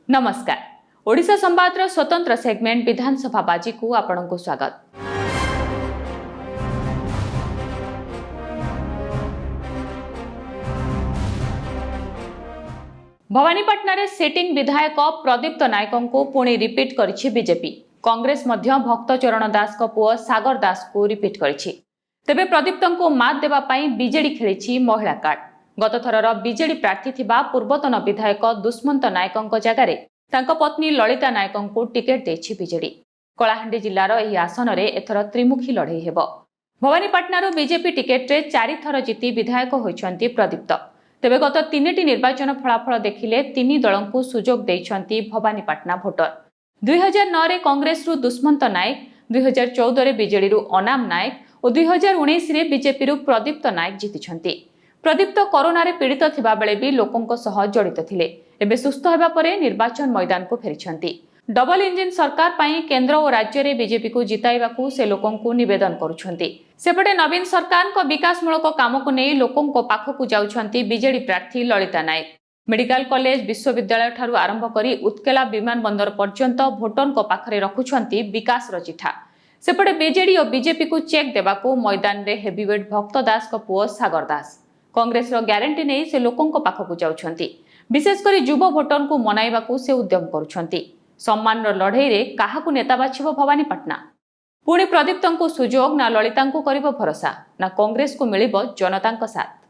नमस्कार। ओडिशा संवाद स्वतंत्र सेगमेंट विधानसभा बाजी को आपनको स्वागत। भवानीपाटना रे सिटिंग विधायक प्रदीप्त नायक को पुणी रिपीट करिछि बीजेपी। कांग्रेस मध्य भक्त चरण दास को पुओ सागर दास को रिपीट करिछि। तेबे प्रदीप्त को मात देबा पई बीजेडी खेलिछि महिला कार्ड। गत थरर बीजेडी प्रार्थी थिबा पूर्वतन विधायक दुष्मंत नायक जगार तांको पत्नी ललिता नायक को टिकेट देछि बीजेडी। कलाहांडी जिल्लार एही आसन रे एथर त्रिमुखी लड़ाई हेबो। भवानीपाटनारू बीजेपी टिकेट रे 4 थर जीति विधायक होइछन्ती प्रदीप्त। तेबे गत 3टी निर्वाचन फलाफल देखिले 3 दलंकु सुजोग देइछन्ती भवानीपाटना भोटर। 2009 रे कांग्रेस रु दुष्मंत नायक, 2014 रे बीजेडी रु अनाम नायक और 2019 रे बीजेपी रु प्रदीप्त नायक जीतिछन्ती। प्रदीप्त कोरोना रे पीड़ित थिबा बेले भी लोकंक सह जड़ित थिले। एबे सुस्थ हेबा परे निर्वाचन मैदान को फेरिछन्ती। डबल इंजिन सरकार पाई केंद्र और राज्य रे बीजेपी को जिताइबाकू से लोकंकू निवेदन करुछन्ती। सेपटे नवीन सरकार को विकासमूलक काम को नहीं लोकंक पाखकू जाउछन्ती बीजेडी प्रार्थी ललिता नायक। मेडिकल कॉलेज विश्वविद्यालय ठारू आरंभ करी उत्केला विमान बंदर पर्यंत भोटरक पाखरे रखुछन्ती विकास र चिठा। सेपटे बीजेडी और बीजेपी को चेक देबाकू मैदान रे हेवीवेट भक्त दास को पुओ सागर दास। कांग्रेस रो ग्यारंटी नहीं से लोकंक पाखकू जाउछन्ती। विशेषकर युवा भोटर को मनाइबाकू से उद्यम करुछन्ती। सम्मान लड़ाई रे काहाकू नेता बाछिबो भवानीपाटना। पुणी प्रदीप्त को सुजोग ना ललिता को करिबो भरोसा ना कांग्रेस को मिलिबो जनता साथ।